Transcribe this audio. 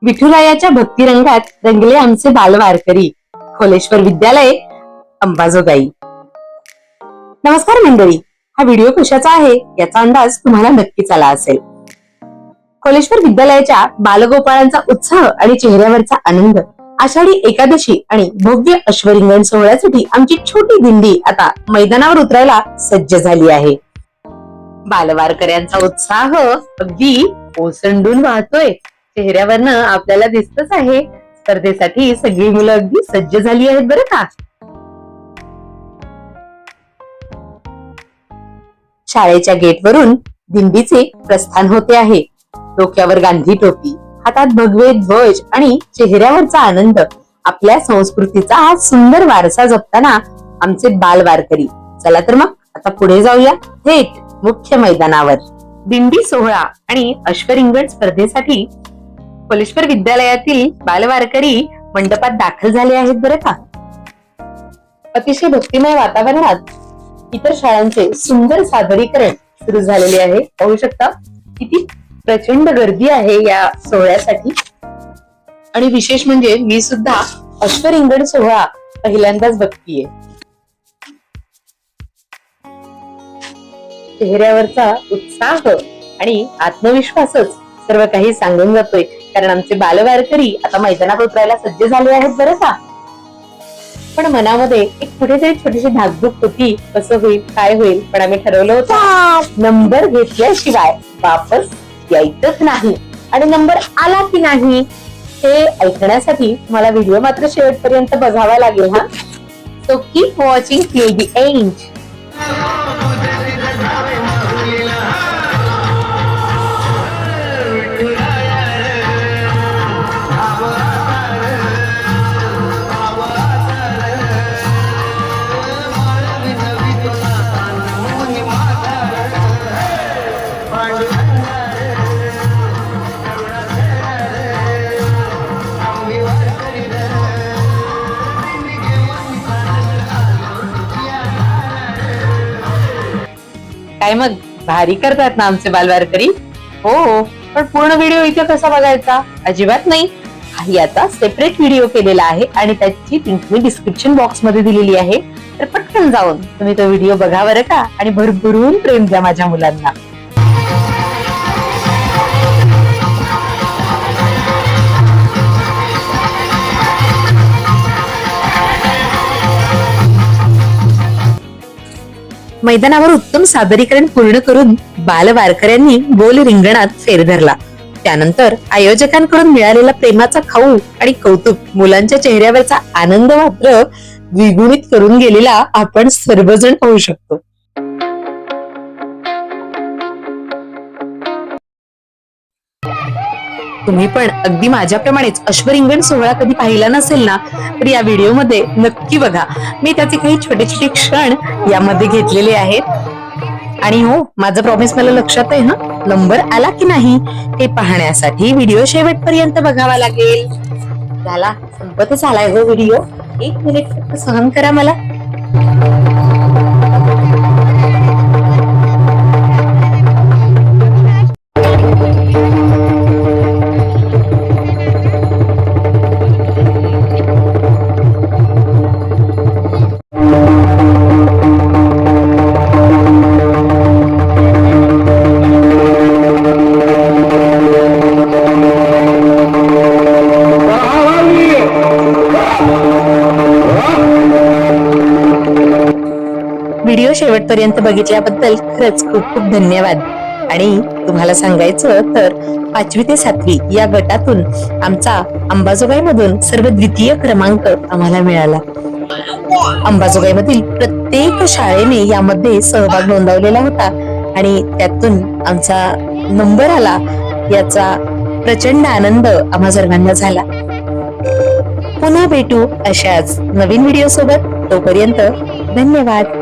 विठुरायाच्या भक्तिरंगात रंगले आमचे बालवारकरी. खोलेश्वर विद्यालय, अंबाजोगाई. नमस्कार मंडळी, हा व्हिडिओ कशाचा आहे याचा अंदाज तुम्हाला नक्कीच आला असेल. खोलेश्वर विद्यालयाच्या बालगोपाळांचा उत्साह आणि चेहऱ्यावरचा आनंद, आषाढी एकादशी आणि भव्य अश्वरिंगण सोहळ्यासाठी आमची छोटी दिंडी आता मैदानावर उतरायला सज्ज झाली आहे. बालवारकऱ्यांचा उत्साह अगदी ओसंडून वाहतोय. चेहऱ्यावरनं आपल्याला दिसतच आहे. स्पर्धेसाठी सगळी मुलं अगदी सज्ज झाली आहेत बरं का. शाळेच्या गेटवरून दिंडीचे प्रस्थान होते आहे. डोक्यावर गांधी टोपी, हातात भगवे ध्वज आणि चेहऱ्यावरचा आनंद. आपल्या संस्कृतीचा हा सुंदर वारसा जपताना आमचे बालवारकरी. चला तर मग आता पुढे जाऊया थेट मुख्य मैदानावर. दिंडी सोहळा आणि अश्वरिंगण स्पर्धेसाठी खोलेश्वर विद्यालयातील बालवारकरी मंडपात दाखल झाले आहेत बरं का. अतिशय भक्तिमय वातावरणात इतर शाळांचे सुंदर सादरीकरण सुरू झालेले आहे. पाहू शकता किती प्रचंड गर्दी आहे या सोहळ्यासाठी. आणि विशेष म्हणजे मी सुद्धा अश्वरिंगण सोहळा पहिल्यांदाच बघतीये. चेहऱ्यावरचा उत्साह आणि आत्मविश्वासच सर्व काही सांगून जातोय, कारण आमचे बालवारकरी आता मैदानात उतरायला सज्ज झाले आहेत बरं का. पण मनामध्ये एक कुठेतरी छोटीशी धाकधूक होती, कसं होईल काय होईल. पण आम्ही ठरवलं होतं नंबर घेतल्याशिवाय वापस यायचंच नाही. आणि नंबर आला की नाही हे ऐकण्यासाठी मला व्हिडिओ मात्र शेवटपर्यंत बघावा लागेल हा. So keep watching till the end. काय मग भारी करतात ना आमचे बालवारकरी. हो, पण पूर्ण व्हिडिओ इथे कसा बघायचा? अजिबात नाही. याचा सेपरेट व्हिडिओ केलेला आहे आणि त्याची लिंक मी डिस्क्रिप्शन बॉक्स मध्ये दिलेली आहे. तर पटकन जाऊन तुम्ही तो व्हिडिओ बघा बरं का. आणि भरभरून प्रेम द्या माझ्या मुलांना. मैदानावर उत्तम सादरीकरण पूर्ण करून बालवारकऱ्यांनी गोल रिंगणात फेर धरला. त्यानंतर आयोजकांकडून मिळालेला प्रेमाचा खाऊ आणि कौतुक, मुलांच्या चेहऱ्यावरचा आनंद मात्र द्विगुणित करून गेलेला आपण सर्वजण पाहू शकतो. तुम्ही पण अगदी माझ्याप्रमाणेच अश्वरिंगण सोहळा कधी पाहिला नसेल ना, तर या व्हिडिओमध्ये नक्की बघा. मी त्याचे काही छोटे छोटे क्षण यामध्ये घेतलेले आहेत. आणि हो, माझं प्रॉमिस मला लक्षात आहे ना. नंबर आला की नाही हे पाहण्यासाठी व्हिडिओ शेवटपर्यंत बघावा लागेल. झाला, संपतच आलाय हो व्हिडिओ. 1 मिनिट फक्त सहन करा मला. व्हिडिओ शेवटपर्यंत बघितल्याबद्दल खरंच खूप खूप धन्यवाद. आणि तुम्हाला सांगायचं तर 5वी ते 7वी या गटातून आमचा अंबाजोगाई मधून सर्व द्वितीय क्रमांक आम्हाला मिळाला. अंबाजोगाई मधील प्रत्येक शाळेने यामध्ये सहभाग नोंदवलेला होता आणि त्यातून आमचा नंबर आला. याचा प्रचंड आनंद आम्हा सर्वांना झाला. पुन्हा भेटू अशाच नवीन व्हिडिओ सोबत. तोपर्यंत धन्यवाद.